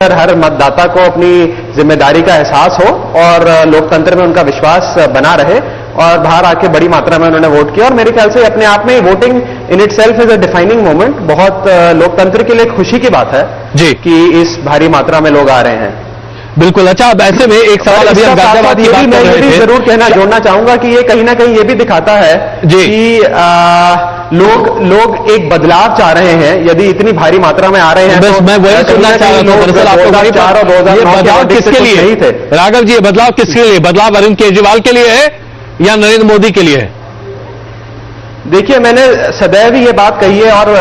हर मतदाता को अपनी जिम्मेदारी का एहसास हो और लोकतंत्र में उनका विश्वास बना रहे और बाहर आके बड़ी मात्रा में उन्होंने वोट किया और मेरे ख्याल से अपने आप में voting in it self is a defining moment. बहुत लोकतंत्र के लिए खुशी की बात है जी कि इस भारी मात्रा में लोग आ रहे हैं। बिल्कुल। अच्छा, अब ऐसे में एक सवाल अभी हम गाजियाबाद की बात कर रहे थे। मैं जरूर जोड़ना चाहूंगा कि ये कहीं ना कहीं ये भी दिखाता है कि लोग एक बदलाव चाह रहे हैं। यदि इतनी भारी मात्रा में आ रहे हैं बस मैं वही सुनना चाह रहा था। दरअसल आपको 2004 और 2009 बदलाव किसके लिए नहीं थे? राघव जी, ये बदलाव किसके लिए? बदलाव अरविंद केजरीवाल के लिए है या नरेंद्र मोदी के लिए है? देखिए, मैंने सदैव ये बात कही है और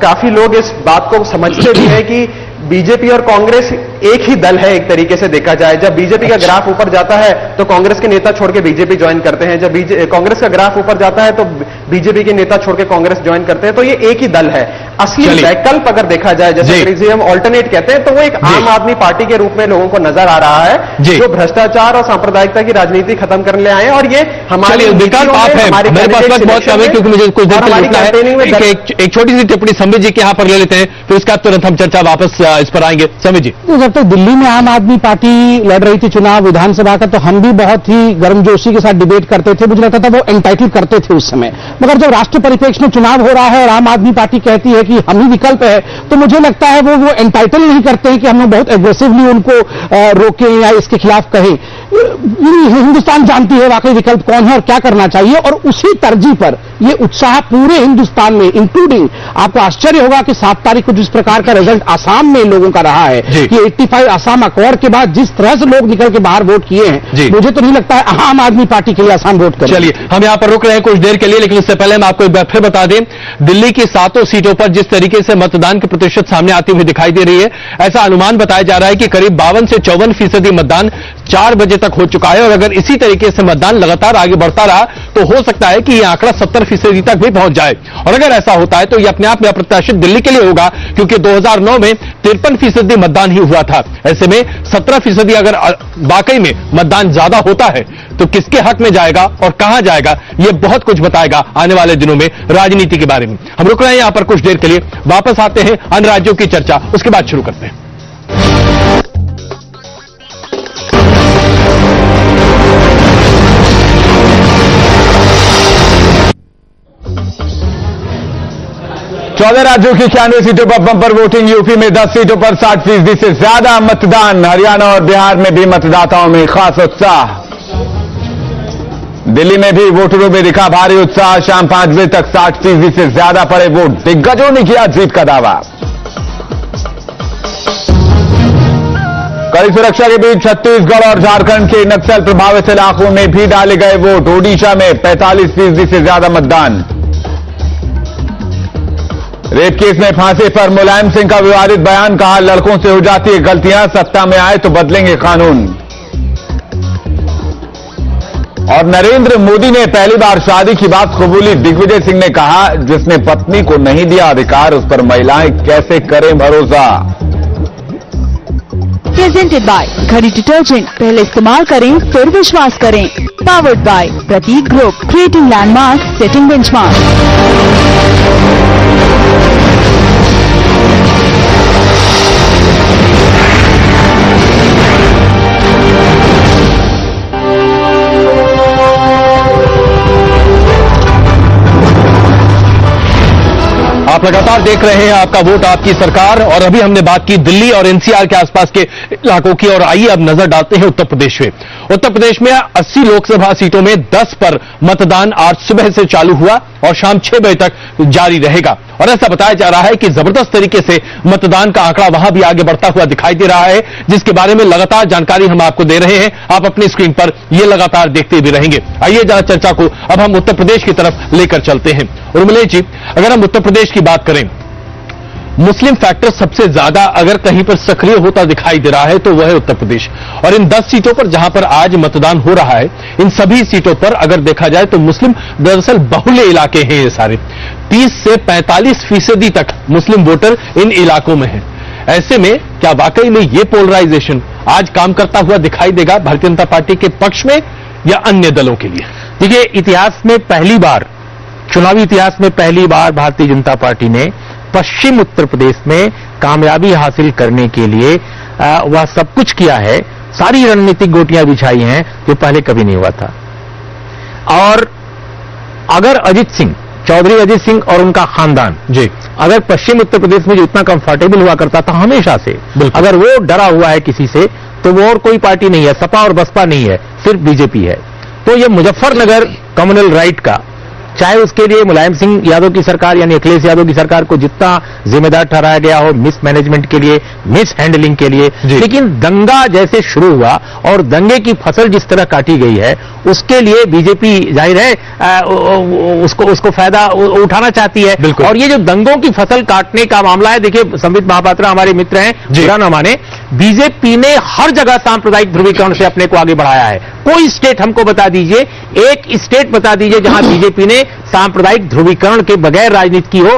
काफी लोग इस बात को समझते भी हैं कि बीजेपी और कांग्रेस एक ही दल है। एक तरीके से देखा जाए, जब बीजेपी का ग्राफ ऊपर जाता है तो कांग्रेस के नेता छोड़ के बीजेपी ज्वाइन करते हैं, जब कांग्रेस का ग्राफ ऊपर जाता है तो बीजेपी के नेता छोड़ के कांग्रेस ज्वाइन करते हैं। तो ये एक ही दल है। असली वैकल्प अगर देखा जाए, जैसे हम ऑल्टरनेट कहते हैं, तो वो एक आम आदमी पार्टी के रूप में लोगों को नजर आ रहा है जो भ्रष्टाचार और सांप्रदायिकता की राजनीति खत्म करने आए हैं। और ये हमारी विकल्प आप है। मेरे पास वक्त बहुत कम है क्योंकि मुझे कुछ देर के लिए एक छोटी सी टिप्पणी संबित जी के यहां पर ले लेते हैं, फिर उसके बाद तुरंत हम चर्चा वापस इस पर आएंगे। संबित जी, तो जब तक दिल्ली में आम आदमी पार्टी लड़ रही थी चुनाव विधानसभा का, तो हम भी बहुत ही गर्मजोशी के साथ डिबेट करते थे। मुझे लगता था वो एंटाइटल करते थे उस समय। मगर जब राष्ट्रीय परिप्रेक्ष्य में चुनाव हो रहा है और आम आदमी पार्टी कहती है कि हम ही विकल्प है, तो मुझे लगता है वो एंटाइटल नहीं करते हैं कि हम लोग बहुत एग्रेसिवली उनको रोकें या इसके खिलाफ कहें। हिंदुस्तान जानती है वाकई विकल्प कौन है और क्या करना चाहिए, और उसी तरजीह पर ये उत्साह पूरे हिंदुस्तान में, इंक्लूडिंग आपको आश्चर्य होगा कि 7 तारीख को जिस प्रकार का रिजल्ट आसाम में लोगों का रहा है कि 85 आसाम अकॉर्ड के बाद जिस तरह से लोग निकल के बाहर वोट किए हैं, मुझे तो नहीं लगता है आम आदमी पार्टी के लिए आसान वोट करें। चलिए, हम यहां पर रुक रहे हैं कुछ देर के लिए, लेकिन उससे पहले हम आपको एक बार फिर बता दें, दिल्ली की 7 सीटों पर जिस तरीके से मतदान के प्रतिशत सामने आती हुई दिखाई दे रही है, ऐसा अनुमान बताया जा रहा है कि करीब 52 से 54% मतदान 4 बजे तक हो चुका है। और अगर इसी तरीके से मतदान लगातार आगे बढ़ता रहा तो हो सकता है कि यह आंकड़ा 70% तक भी पहुंच जाए। और अगर ऐसा होता है तो यह अपने आप में अप्रत्याशित दिल्ली के लिए होगा, क्योंकि 2009 में 53% मतदान ही हुआ था। ऐसे में 17% अगर वाकई में मतदान ज्यादा होता है तो किसके हक में जाएगा और कहां जाएगा, यह बहुत कुछ बताएगा आने वाले दिनों में राजनीति के बारे में। हम रुक रहे हैं यहां पर कुछ देर के लिए, वापस आते हैं अन्य राज्यों की चर्चा, उसके बाद शुरू करते हैं। चौदह राज्यों की 91 सीटों पर बम्पर वोटिंग। यूपी में 10 सीटों पर 60% से ज्यादा मतदान। हरियाणा और बिहार में भी मतदाताओं में खास उत्साह। दिल्ली में भी वोटरों में दिखा भारी उत्साह। शाम 5 बजे तक 60% से ज्यादा पड़े वोट। दिग्गजों ने किया जीत का दावा। कड़ी सुरक्षा के बीच छत्तीसगढ़ और झारखंड के नक्सल प्रभावित इलाकों में भी डाले गए वोट। ओडिशा में 45% से ज्यादा मतदान। रेप केस में फांसी पर मुलायम सिंह का विवादित बयान, कहा लड़कों से हो जाती है गलतियां, सत्ता में आए तो बदलेंगे कानून। और नरेंद्र मोदी ने पहली बार शादी की बात कबूली। दिग्विजय सिंह ने कहा जिसने पत्नी को नहीं दिया अधिकार उस पर महिलाएं कैसे करें भरोसा। प्रेजेंटेड बाय घड़ी डिटर्जेंट, पहले इस्तेमाल करें फिर विश्वास करें। Powered by Prateek group, creating landmark, setting benchmark. आप लगातार देख रहे हैं आपका वोट आपकी सरकार, और अभी हमने बात की दिल्ली और एनसीआर के आसपास के इलाकों की, और आइए अब नजर डालते हैं उत्तर प्रदेश में। उत्तर प्रदेश में 80 लोकसभा सीटों में 10 पर मतदान आज सुबह से चालू हुआ और शाम 6 बजे तक जारी रहेगा। और ऐसा बताया जा रहा है कि जबरदस्त तरीके से मतदान का आंकड़ा वहां भी आगे बढ़ता हुआ दिखाई दे रहा है, जिसके बारे में लगातार जानकारी हम आपको दे रहे हैं। आप अपनी स्क्रीन पर यह लगातार देखते भी रहेंगे। आइए जरा चर्चा को अब हम उत्तर प्रदेश की तरफ लेकर चलते हैं। उर्मिला जी, अगर हम उत्तर प्रदेश की बात करें, मुस्लिम फैक्टर सबसे ज्यादा अगर कहीं पर सक्रिय होता दिखाई दे रहा है तो वह है उत्तर प्रदेश। और इन 10 सीटों पर जहां पर आज मतदान हो रहा है, इन सभी सीटों पर अगर देखा जाए तो मुस्लिम दरअसल बहुल्य इलाके हैं ये सारे। 30 से 45% तक मुस्लिम वोटर इन इलाकों में हैं। ऐसे में क्या वाकई में ये पोलराइजेशन आज काम करता हुआ दिखाई देगा भारतीय जनता पार्टी के पक्ष में या अन्य दलों के लिए? देखिए, इतिहास में पहली बार, चुनावी इतिहास में पहली बार भारतीय जनता पार्टी ने पश्चिम उत्तर प्रदेश में कामयाबी हासिल करने के लिए वह सब कुछ किया है, सारी रणनीतिक गोटियां बिछाई हैं जो पहले कभी नहीं हुआ था। और अगर अजीत सिंह, चौधरी अजीत सिंह और उनका खानदान जी अगर पश्चिम उत्तर प्रदेश में जो इतना कंफर्टेबल हुआ करता था हमेशा से, अगर वो डरा हुआ है किसी से, तो वो और कोई पार्टी नहीं है, सपा और बसपा नहीं है, सिर्फ बीजेपी है। तो ये मुजफ्फरनगर कम्युनल राइट का, चाहे उसके लिए मुलायम सिंह यादव की सरकार यानी अखिलेश यादव की सरकार को जितना जिम्मेदार ठहराया गया हो, मिस मैनेजमेंट के लिए, मिस हैंडलिंग के लिए, लेकिन दंगा जैसे शुरू हुआ और दंगे की फसल जिस तरह काटी गई है, उसके लिए बीजेपी जाहिर है उसको फायदा उठाना चाहती है। और ये जो दंगों की फसल काटने का मामला है, देखिए संबित महापात्रा हमारे मित्र हैं, बुरा न माने, बीजेपी ने हर जगह सांप्रदायिक ध्रुवीकरण से अपने को आगे बढ़ाया है। कोई स्टेट हमको बता दीजिए, एक स्टेट बता दीजिए जहां बीजेपी ने सांप्रदायिक ध्रुवीकरण के बगैर राजनीति की हो,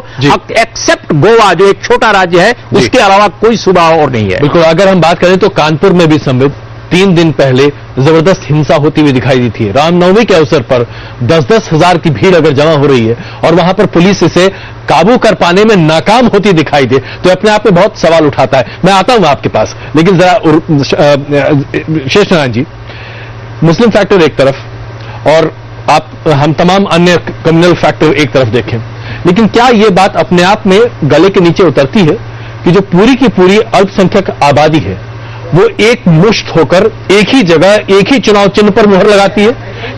एक्सेप्ट गोवा जो एक छोटा राज्य है, उसके अलावा कोई सूबा और नहीं है। बिल्कुल, अगर हम बात करें तो कानपुर में भी संबित 3 दिन पहले जबरदस्त हिंसा होती हुई दिखाई दी थी। रामनवमी के अवसर पर 10-10 हजार की भीड़ अगर जमा हो रही है और वहां पर पुलिस इसे काबू कर पाने में नाकाम होती दिखाई दे, तो अपने आप में बहुत सवाल उठाता है। मैं आता हूं आपके पास, लेकिन जरा शेषनारायण जी, मुस्लिम फैक्टर एक तरफ और हम तमाम अन्य कम्युनल फैक्टर एक तरफ देखें, लेकिन क्या यह बात अपने आप में गले के नीचे उतरती है कि जो पूरी की पूरी अल्पसंख्यक आबादी है वो एक मुश्त होकर एक ही जगह एक ही चुनाव चिन्ह पर मुहर लगाती है?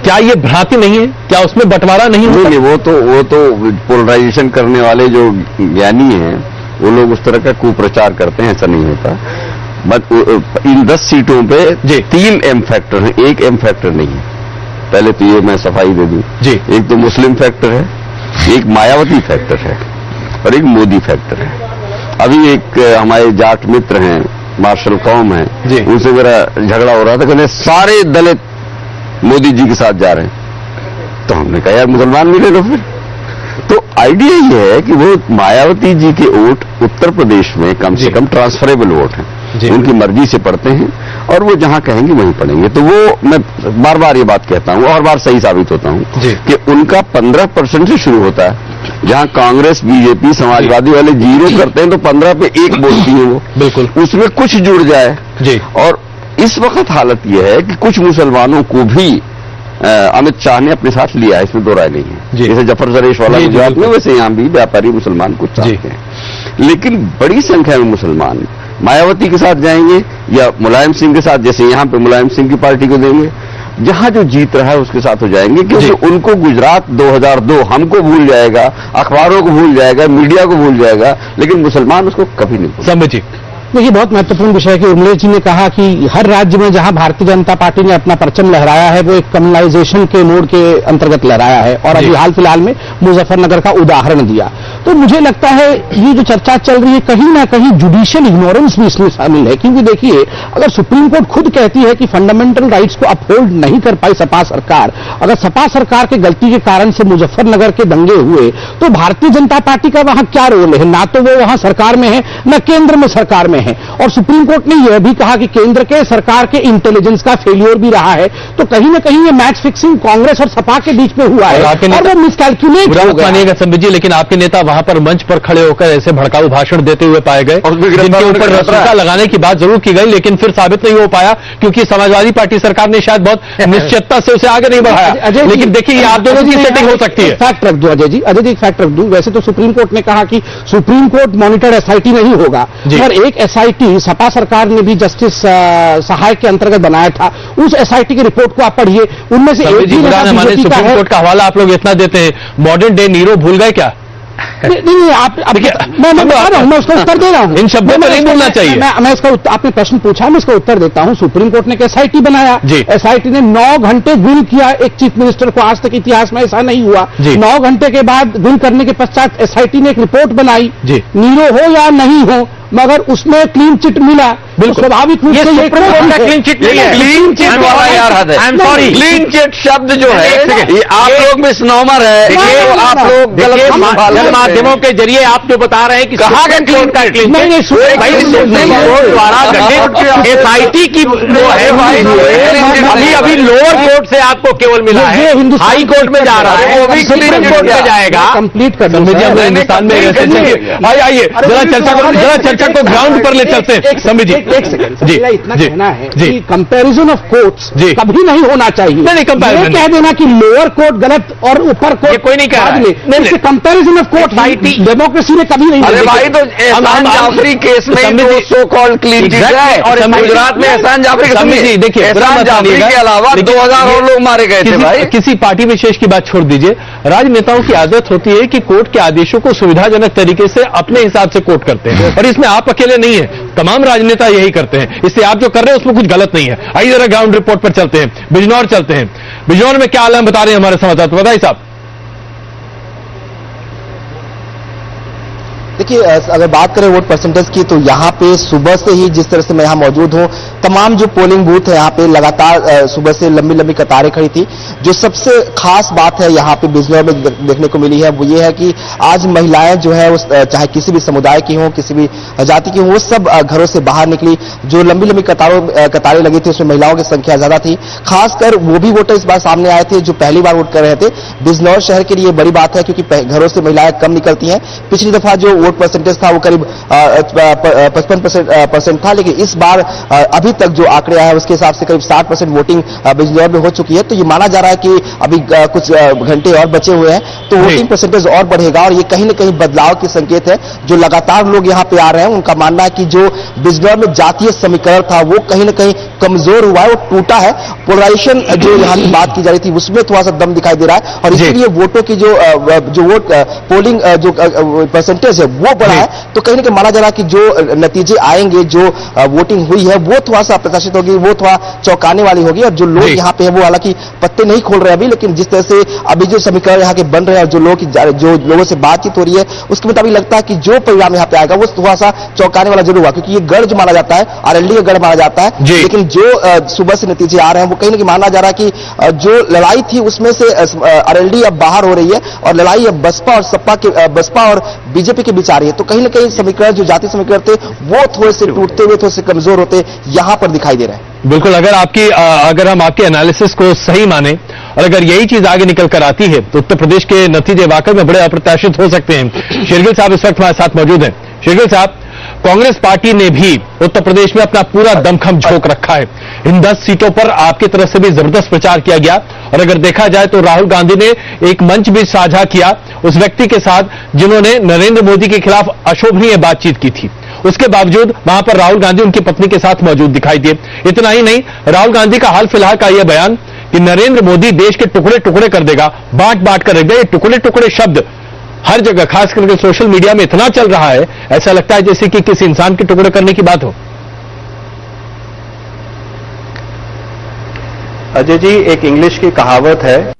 क्या ये भ्रांति नहीं है? क्या उसमें बंटवारा नहीं होता? नहीं, वो तो पोलराइजेशन करने वाले जो ज्ञानी हैं वो लोग उस तरह का कुप्रचार करते हैं, ऐसा नहीं होता। बट इन 10 सीटों पे 3 एम फैक्टर हैं, एक एम फैक्टर नहीं है। पहले तो ये मैं सफाई दे दूं, एक तो मुस्लिम फैक्टर है, एक मायावती फैक्टर है और एक मोदी फैक्टर है। अभी एक हमारे जाट मित्र हैं, मार्शल कौम है, उनसे मेरा झगड़ा हो रहा था, कहते सारे दलित मोदी जी के साथ जा रहे हैं। तो हमने कहा यार मुसलमान भी ले लो फिर। तो आइडिया ये है कि वो मायावती जी के वोट उत्तर प्रदेश में कम से कम ट्रांसफरेबल वोट हैं, उनकी मर्जी से पढ़ते हैं और वो जहां कहेंगे वहीं पढ़ेंगे। तो वो मैं बार बार ये बात कहता हूं और बार सही साबित होता हूं कि उनका 15% से शुरू होता है। जहां कांग्रेस, बीजेपी, समाजवादी वाले 0 करते हैं तो 15 पे 1 बोलती है वो, बिल्कुल उसमें कुछ जुड़ जाए। और इस वक्त हालत यह है कि कुछ मुसलमानों को भी अमित शाह ने अपने साथ लिया है, इसमें दो राय नहीं है। जैसे जफर जरेश वाला गुजरात में, वैसे यहां भी व्यापारी मुसलमान कुछ चाहते हैं, लेकिन बड़ी संख्या में मुसलमान मायावती के साथ जाएंगे या मुलायम सिंह के साथ, जैसे यहां पे मुलायम सिंह की पार्टी को देंगे, जहां जो जीत रहा है उसके साथ हो जाएंगे। क्योंकि उनको गुजरात 2002 हमको भूल जाएगा, अखबारों को भूल जाएगा, मीडिया को भूल जाएगा, लेकिन मुसलमान उसको कभी नहीं भूलेगा। समझिए, देखिए बहुत महत्वपूर्ण विषय है कि उर्मिला जी ने कहा कि हर राज्य में जहां भारतीय जनता पार्टी ने अपना परचम लहराया है वो एक कम्युनलाइजेशन के मोड के अंतर्गत लहराया है, और अभी हाल फिलहाल में मुजफ्फरनगर का उदाहरण दिया। तो मुझे लगता है ये जो चर्चा चल रही है कहीं ना कहीं जुडिशियल इग्नोरेंस भी इसमें शामिल है। क्योंकि देखिए, अगर सुप्रीम कोर्ट खुद कहती है कि फंडामेंटल राइट्स को अपहोल्ड नहीं कर पाई सपा सरकार, अगर सपा सरकार के गलती के कारण से मुजफ्फरनगर के दंगे हुए, तो भारतीय जनता पार्टी का वहां क्या रोल है? ना तो वो वहां सरकार में है, न केंद्र में सरकार में है। और सुप्रीम कोर्ट ने यह भी कहा कि केंद्र के सरकार के इंटेलिजेंस का फेलियर भी रहा है। तो कहीं ना कहीं ये मैच फिक्सिंग कांग्रेस और सपा के बीच में हुआ है और वो मिसकैलकुलेट हो गया। मानिएगा संबित जी, लेकिन आपके नेता वहां पर मंच पर खड़े होकर ऐसे भड़काऊ भाषण देते हुए पाए गए, जिनके ऊपर रसूखा लगाने की बात जरूर की गई, लेकिन फिर साबित नहीं हो पाया क्योंकि समाजवादी पार्टी सरकार ने शायद बहुत निश्चितता से उसे आगे नहीं बढ़ाया। लेकिन देखिए, ये आप दोनों की सेटिंग हो सकती है। फैक्ट रख दो अजय जी, एक फैक्ट रख दूं। वैसे तो सुप्रीम कोर्ट ने कहा कि सुप्रीम कोर्ट मॉनिटर्ड एसआईटी नहीं होगा, पर एक एसआईटी सपा सरकार ने भी जस्टिस सहायक के अंतर्गत बनाया था। उस एसआईटी की रिपोर्ट को आप पढ़िए, उनमें से एक सुप्रीम कोर्ट का हवाला आप लोग इतना देते हैं, मॉडर्न डे नीरो भूल गए क्या? नहीं, आप मैं बता रहा हूं, मैं उसका उत्तर दे रहा हूं। इन शब्दों में नहीं बोलना चाहिए। मैं इसका आपने प्रश्न पूछा, मैं इसका उत्तर देता हूं। सुप्रीम कोर्ट ने एक एसआईटी बनाया, एसआईटी ने 9 घंटे गुल किया एक चीफ मिनिस्टर को, आज तक इतिहास में ऐसा नहीं हुआ। 9 घंटे के बाद गुल करने के पश्चात एसआईटी ने एक रिपोर्ट बनाई, नीरो हो या नहीं हो, मगर उसमें क्लीन चिट मिला। बिल्कुल स्वाभाविक रूप से ये क्लीन चिट नहीं है, क्लीन चिट वाला यार हद है। I am sorry, clean chit शब्द जो है ये आप लोग मिसनोमर है, आप लोग गलत माध्यमों के जरिए आप जो बता रहे हैं कि कहाँ का क्लीन द्वारा गठित एसआईटी की वो है, अभी लोअर कोर्ट से आपको केवल मिला है, हाई कोर्ट में जा रहा है, वो भी सुप्रीम कोर्ट में जाएगा। कंप्लीट कर हिंदुस्तान में आइए जरा चर्चा चर्चा को ग्राउंड पर ले चलते हैं। समीर जी एक सेकंड, जी इतना जी कहना है जी कि कंपैरिजन ऑफ कोर्ट्स जी कभी नहीं होना चाहिए। नहीं, कंपैरिजन ये कह देना कि लोअर कोर्ट गलत और ऊपर कोर्ट कोई नहीं कह रहा है। कंपैरिजन ऑफ कोर्ट डेमोक्रेसी में कभी नहीं। अरे भाई, तो एहसान जाफरी केस में तो सो कॉल्ड क्लीन चिट है, और गुजरात में एहसान जाफरी, देखिए एहसान जाफरी के अलावा 2000 और लोग मारे गए थे भाई। किसी पार्टी विशेष की बात छोड़ दीजिए, राजनेताओं की आदत होती है कि कोर्ट के आदेशों को सुविधाजनक तरीके से अपने हिसाब से कोर्ट करते हैं, और इसमें आप अकेले नहीं है, तमाम राजनेता यही करते हैं। इससे आप जो कर रहे हैं उसमें कुछ गलत नहीं है। आइए जरा ग्राउंड रिपोर्ट पर चलते हैं, बिजनौर चलते हैं। बिजनौर में क्या हाल है बता रहे हैं हमारे संवाददाता, बताइए साहब। देखिए, अगर बात करें वोट परसेंटेज की, तो यहाँ पे सुबह से ही जिस तरह से मैं यहाँ मौजूद हूँ, तमाम जो पोलिंग बूथ है यहाँ पे लगातार सुबह से लंबी लंबी कतारें खड़ी थी। जो सबसे खास बात है यहाँ पे बिजनौर में देखने को मिली है वो ये है कि आज महिलाएं जो है चाहे किसी भी समुदाय की हों, किसी भी जाति की हों, वो सब घरों से बाहर निकली। जो लंबी लंबी कतारें लगी थी उसमें महिलाओं की संख्या ज्यादा थी। खासकर वो भी वोटर इस बार सामने आए थे जो पहली बार वोट कर रहे थे। बिजनौर शहर के लिए बड़ी बात है क्योंकि घरों से महिलाएं कम निकलती हैं। पिछली दफा जो वोट परसेंटेज था वो करीब 55% था, लेकिन इस बार अभी तक जो आंकड़े आए हैं उसके हिसाब से करीब 60% वोटिंग बिजनौर में हो चुकी है। तो ये माना जा रहा है कि अभी कुछ घंटे और बचे हुए हैं तो वोटिंग परसेंटेज और बढ़ेगा, और ये कहीं न कहीं बदलाव के संकेत है। जो लगातार लोग यहाँ पे आ रहे हैं उनका मानना है कि जो बिजनौर में जातीय समीकरण था वो कहीं न कहीं कमजोर हुआ है, वो टूटा है। पोलराइजेशन जो यहाँ की बात की जा रही थी उसमें थोड़ा सा दम दिखाई दे रहा है, और इसीलिए वोटों की जो वोट पोलिंग जो परसेंटेज है वो बढ़ा है। तो कहीं ना कहीं माना जा रहा है कि जो नतीजे आएंगे, जो वोटिंग हुई है वो थोड़ा सा अप्रत्याशित होगी, वो थोड़ा चौंकाने वाली होगी। और जो लोग यहाँ पे है वो हालांकि पत्ते नहीं खोल रहे अभी, लेकिन जिस तरह से अभी जो समीकरण यहाँ के बन रहे हैं और जो लोगों से बातचीत हो रही है उसके मुताबिक लगता है कि जो परिणाम यहाँ पे आएगा वो थोड़ा सा चौंकाने वाला जरूर हुआ, क्योंकि ये गढ़ जो माना जाता है आरएलडी का गढ़ माना जाता है। लेकिन जो सुबह से नतीजे आ रहे हैं वो कहीं ना कहीं माना जा रहा है कि जो लड़ाई थी उसमें से आरएलडी अब बाहर हो रही है, और लड़ाई अब बसपा और बीजेपी के बीच आ रही है। तो कहीं ना कहीं समीकरण जो जातीय समीकरण थे वो थोड़े से टूटते हुए, थोड़े से कमजोर होते यहां पर दिखाई दे रहे हैं। बिल्कुल, अगर हम आपके एनालिसिस को सही माने और अगर यही चीज आगे निकल कर आती है तो उत्तर प्रदेश के नतीजे वाकई में बड़े अप्रत्याशित हो सकते हैं। शेरगिल साहब इस वक्त हमारे साथ मौजूद हैं। शेरगिल साहब, कांग्रेस पार्टी ने भी उत्तर प्रदेश में अपना पूरा दमखम झोंक रखा है। इन 10 सीटों पर आपकी तरफ से भी जबरदस्त प्रचार किया गया, और अगर देखा जाए तो राहुल गांधी ने एक मंच भी साझा किया उस व्यक्ति के साथ जिन्होंने नरेंद्र मोदी के खिलाफ अशोभनीय बातचीत की थी। उसके बावजूद वहां पर राहुल गांधी उनकी पत्नी के साथ मौजूद दिखाई दिए। इतना ही नहीं, राहुल गांधी का हाल फिलहाल का यह बयान कि नरेंद्र मोदी देश के टुकड़े टुकड़े कर देगा, बांट बांट कर रख देगा, ये टुकड़े टुकड़े शब्द हर जगह खास करके सोशल मीडिया में इतना चल रहा है, ऐसा लगता है जैसे कि किसी इंसान के टुकड़े करने की बात हो। अजय जी, एक इंग्लिश की कहावत है,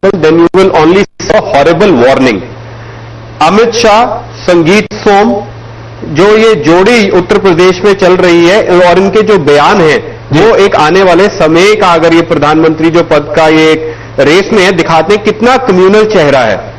then you will only see a horrible warning। Amit Shah, संगीत सोम, जो ये जोड़ी उत्तर प्रदेश में चल रही है और इनके जो बयान है वो एक आने वाले समय का, अगर ये प्रधानमंत्री जो पद का ये रेस में है, दिखाते हैं कितना कम्युनल चेहरा है।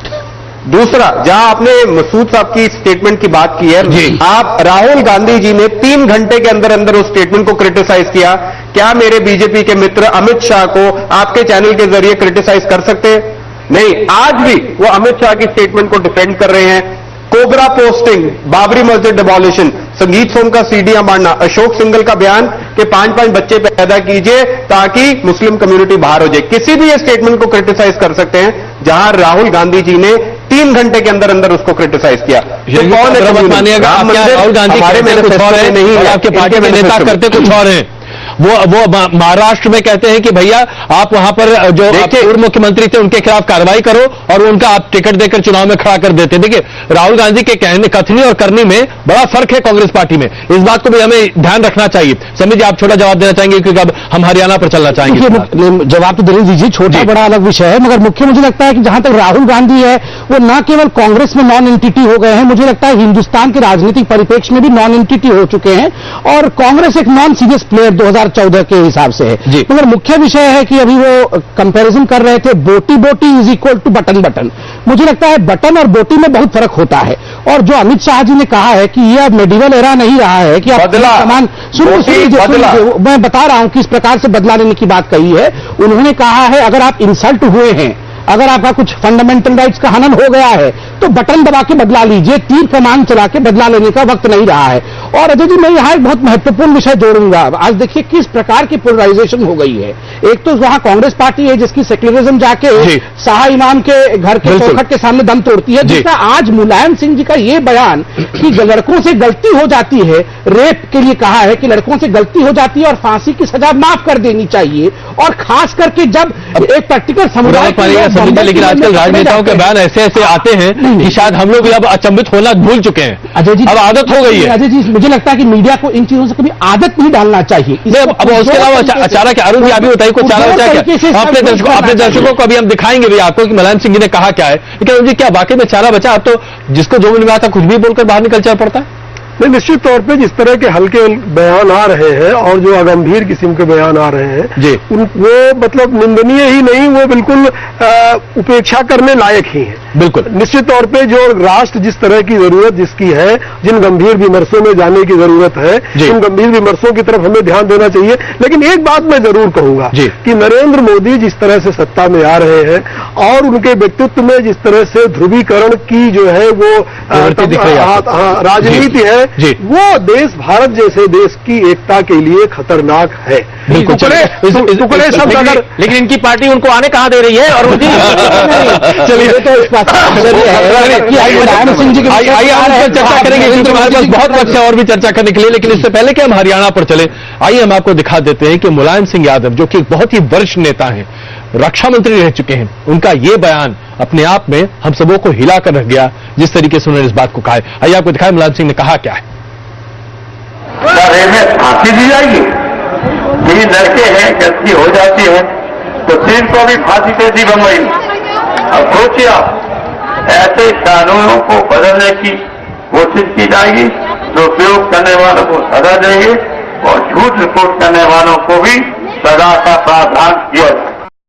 दूसरा, जहां आपने मसूद साहब की स्टेटमेंट की बात की है, आप राहुल गांधी जी ने 3 घंटे के अंदर अंदर उस स्टेटमेंट को क्रिटिसाइज किया। क्या मेरे बीजेपी के मित्र अमित शाह को आपके चैनल के जरिए क्रिटिसाइज कर सकते हैं? नहीं। आज भी वो अमित शाह की स्टेटमेंट को डिफेंड कर रहे हैं। कोबरा पोस्टिंग, बाबरी मस्जिद डिमोलिशन, संगीत सोम का सीढ़ियां मारना, अशोक सिंघल का बयान कि 5-5 बच्चे पैदा कीजिए ताकि मुस्लिम कम्युनिटी बाहर हो जाए। किसी भी ये स्टेटमेंट को क्रिटिसाइज कर सकते हैं, जहां राहुल गांधी जी ने 3 घंटे के अंदर अंदर उसको क्रिटिसाइज किया। तो कौन है मानिएगा, राहुल गांधी हमारे मैनिफेस्टो में नहीं है, आपके पार्टी के नेता करते कुछ और हैं। वो महाराष्ट्र में कहते हैं कि भैया आप वहां पर जो पूर्व मुख्यमंत्री थे उनके खिलाफ कार्रवाई करो, और उनका आप टिकट देकर चुनाव में खड़ा कर देते। देखिए, राहुल गांधी के कहने, कथनी और करनी में बड़ा फर्क है कांग्रेस पार्टी में, इस बात को भी हमें ध्यान रखना चाहिए। समीर जी, आप छोटा जवाब देना चाहेंगे क्योंकि अब हम हरियाणा पर चलना चाहेंगे। जवाब तो दे दीजिए, छोटा बड़ा अलग विषय है, मगर मुख्य मुझे लगता है कि जहां तक राहुल गांधी है वो न केवल कांग्रेस में नॉन एंटिटी हो गए हैं, मुझे लगता है हिंदुस्तान के राजनीतिक परिप्रेक्ष्य में भी नॉन एंटिटी हो चुके हैं, और कांग्रेस एक नॉन सीरियस प्लेयर 2014 के हिसाब से है। मगर मुख्य विषय है कि अभी वो कंपैरिजन कर रहे थे, बोटी बोटी is equal to button button. मुझे लगता है बटन और बोटी में बहुत फर्क होता है, और जो अमित शाह जी ने कहा है कि ये अब मेडिवल एरा नहीं रहा है कि आप सामान सुनिए, मैं बता रहा हूं किस प्रकार से बदला लेने की बात कही है। उन्होंने कहा है अगर आप इंसल्ट हुए हैं अगर आपका कुछ फंडामेंटल राइट्स का हनन हो गया है तो बटन दबा के बदला लीजिए, तीर कमान चला के बदला लेने का वक्त नहीं रहा है। और अजय जी, मैं यहां एक बहुत महत्वपूर्ण विषय जोड़ूंगा। आज देखिए किस प्रकार की पोलराइजेशन हो गई है। एक तो वहां कांग्रेस पार्टी है जिसकी सेक्युलरिज्म जाके शाह इमाम के घर के चौखट के सामने दम तोड़ती है, जिसका आज मुलायम सिंह जी का ये बयान कि लड़कों से गलती हो जाती है, रेप के लिए कहा है कि लड़कों से गलती हो जाती है और फांसी की सजा माफ कर देनी चाहिए, और खास करके जब एक पर्टिकुलर समुदाय, लेकिन आजकल राजनेताओं के बयान ऐसे ऐसे आते हैं कि शायद हम लोग भी अब अचंभित होना भूल चुके हैं। अजय जी, अब आदत हो गई है। अजय जी, मुझे लगता है कि मीडिया को इन चीजों से कभी आदत नहीं डालना चाहिए। अब उसके अलावा अचानक अरुण जी अभी बताइए कुछ चारा बचा क्या? अपने दर्शकों को अभी हम दिखाएंगे भी आपको कि मुलायम सिंह जी ने कहा क्या है, लेकिन अरुण जी क्या वाकई में चारा बचा? अब तो जिसको जो मिल रहा था कुछ भी बोलकर बाहर निकल चल पड़ता है। नहीं, निश्चित तौर पे जिस तरह के हल्के बयान आ रहे हैं और जो अगंभीर किस्म के बयान आ रहे हैं जी, वो मतलब निंदनीय ही नहीं, वो बिल्कुल उपेक्षा करने लायक ही है। बिल्कुल निश्चित तौर पे जो राष्ट्र जिस तरह की जरूरत जिसकी है, जिन गंभीर विमर्शों में जाने की जरूरत है, उन गंभीर विमर्शों की तरफ हमें ध्यान देना चाहिए। लेकिन एक बात मैं जरूर कहूंगा कि नरेंद्र मोदी जिस तरह से सत्ता में आ रहे हैं और उनके व्यक्तित्व में जिस तरह से ध्रुवीकरण की जो है वो राजनीति है, वो देश, भारत जैसे देश की एकता के लिए खतरनाक है। टुकड़े शब्द अगर, लेकिन इनकी पार्टी उनको आने कहां दे रही है? और चलिए तो इस बात आइए हम चर्चा करेंगे, क्योंकि हमारे पास बहुत वक्त है और भी चर्चा करने के लिए। लेकिन इससे पहले कि हम हरियाणा पर चले, आइए हम आपको दिखा देते हैं कि मुलायम सिंह यादव, जो कि बहुत ही वरिष्ठ नेता हैं, रक्षा मंत्री रह चुके हैं, उनका ये बयान अपने आप में हम सबों को हिलाकर रख गया, जिस तरीके से उन्होंने इस बात को कहा है। आइए आपको दिखाएं मुलायम सिंह ने कहा क्या है। फांसी दी जाएगी? 3 लड़के हैं, गलती हो जाती है तो 3 को भी फांसी दे दी बम्बई में। अब सोचिए आप, ऐसे कानूनों को बदलने की कोशिश की जाएगी, दुरुपयोग करने वालों को सजा देंगे और झूठ रिपोर्ट करने वालों को भी सजा का प्रावधान किया जाएगा।